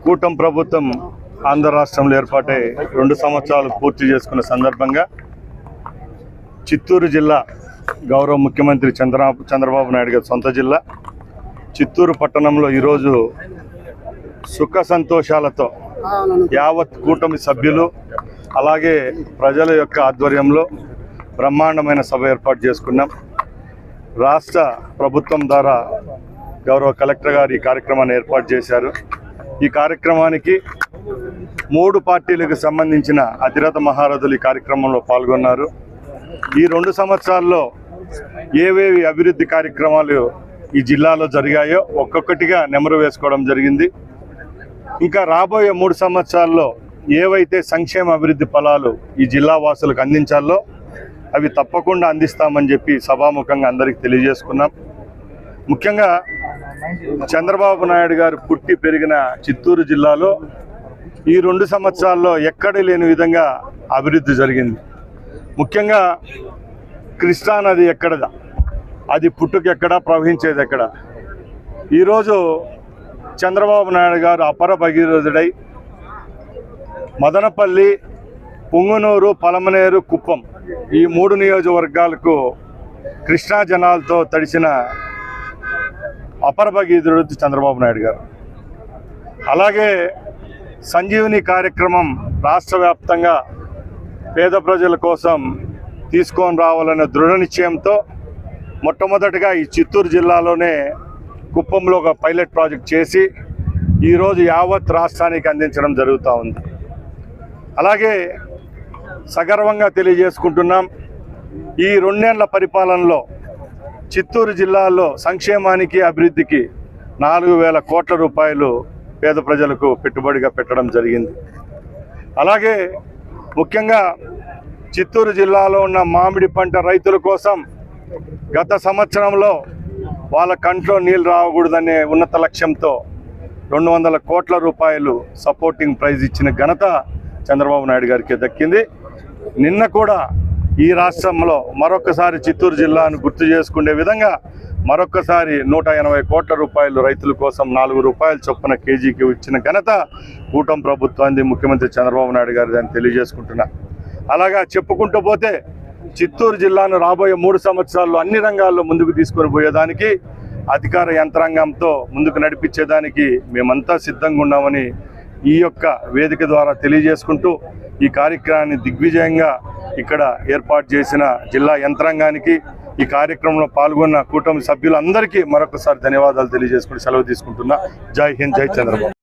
కూటమి ప్రభుత్వం ఆంధ్ర రాష్ట్రంలో ఏర్పాటై 2 సంవత్సరాలు పూర్తి చేసుకున్న సందర్భంగా చిత్తూరు జిల్లా గౌరవ ముఖ్యమంత్రి చంద్రబాబు నాయుడు గారి సొంత జిల్లా చిత్తూరు పట్టణంలో ఈరోజు సుఖ సంతోషాలతో యావత్ కూటమి సభ్యులు అలాగే ప్రజల యొక్క ఆధ్వర్యంలో బ్రహ్మాండమైన సభ ఏర్పాటు చేసుకున్నాం. రాష్ట్ర ప్రభుత్వం ద్వారా గౌరవ కలెక్టర్ గారు ఈ కార్యక్రమాన్ని ఏర్పాటు చేశారు. ఈ కార్యక్రమానికి 3 పార్టీలకు సంబంధించిన అతిరథ మహారథులు ఈ కార్యక్రమంలో పాల్గొన్నారు. ఈ 2 సంవత్సరాల్లో ఏవేవి అభివృద్ధి కార్యక్రమాలు ఈ జిల్లాలో జరిగాయో ఒక్కొక్కటిగా నెమరు వేసుకోవడం జరిగింది. ఇంకా రాబోయే 3 సంవత్సరాల్లో ఏవైతే సంక్షేమ అభివృద్ధి ఫలాలు ఈ జిల్లా వాసులకు అందించాలో అవి తప్పకుండా అందిస్తామని చెప్పి సభాముఖంగా అందరికీ తెలియజేసుకున్నాం. ముఖ్యంగా చంద్రబాబు నాయుడు గారు పుట్టి పెరిగిన చిత్తూరు జిల్లాలో ఈ 2 సంవత్సరాల్లో ఎక్కడ లేని విధంగా అభివృద్ధి జరిగింది. ముఖ్యంగా కృష్ణానది ఎక్కడదా, అది పుట్టుకెక్కడ, ప్రవహించేది ఎక్కడ. ఈరోజు చంద్రబాబు నాయుడు గారు అపర భగీరథుడై మదనపల్లి, పుంగనూరు, పలమనేరు, కుప్పం ఈ 3 నియోజకవర్గాలకు కృష్ణా జనాలతో తడిసిన అపర భగీరథుడు చంద్రబాబు నాయుడు గారు. అలాగే సంజీవని కార్యక్రమం రాష్ట్ర వ్యాప్తంగా పేద ప్రజల కోసం తీసుకొని రావాలనే దృఢ నిశ్చయంతో మొట్టమొదటిగా ఈ చిత్తూరు జిల్లాలోనే కుప్పంలో ఒక పైలట్ ప్రాజెక్ట్ చేసి ఈరోజు యావత్ రాష్ట్రానికి అందించడం జరుగుతూ ఉంది. అలాగే సగర్వంగా తెలియజేసుకుంటున్నాం, ఈ 2 ఏళ్ల పరిపాలనలో చిత్తూరు జిల్లాలో సంక్షేమానికి అభివృద్ధికి 4,000 కోట్ల రూపాయలు పేద ప్రజలకు పెట్టుబడిగా పెట్టడం జరిగింది. అలాగే ముఖ్యంగా చిత్తూరు జిల్లాలో ఉన్న మామిడి పంట రైతుల కోసం గత సంవత్సరంలో వాళ్ళ కంట్లో నీళ్ళు రాకూడదనే ఉన్నత లక్ష్యంతో 200 కోట్ల రూపాయలు సపోర్టింగ్ ప్రైజ్ ఇచ్చిన ఘనత చంద్రబాబు నాయుడు గారికి దక్కింది. నిన్న కూడా ఈ రాష్ట్రంలో మరొకసారి చిత్తూరు జిల్లాను గుర్తు చేసుకునే విధంగా మరొకసారి 180 కోట్ల రూపాయలు రైతుల కోసం 4 రూపాయల చొప్పున కేజీకి ఇచ్చిన ఘనత కూటమి ప్రభుత్వాన్ని, ముఖ్యమంత్రి చంద్రబాబు నాయుడు గారి దాన్ని తెలియజేసుకుంటున్నా. అలాగా చెప్పుకుంటూ పోతే చిత్తూరు జిల్లాను రాబోయే 3 సంవత్సరాల్లో అన్ని రంగాల్లో ముందుకు తీసుకొని పోయేదానికి అధికార యంత్రాంగంతో ముందుకు నడిపించేదానికి మేమంతా సిద్ధంగా ఉన్నామని ఈ యొక్క వేదిక ద్వారా తెలియజేసుకుంటూ ఈ కార్యక్రమాన్ని దిగ్విజయంగా ఇక్కడ ఏర్పాటు చేసిన జిల్లా యంత్రాంగానికి, ఈ కార్యక్రమంలో పాల్గొన్న కూటమి సభ్యులందరికీ మరొకసారి ధన్యవాదాలు తెలియజేసుకుంటూ సెలవు తీసుకుంటున్నా. జై హింద్, జై చంద్రబాబు.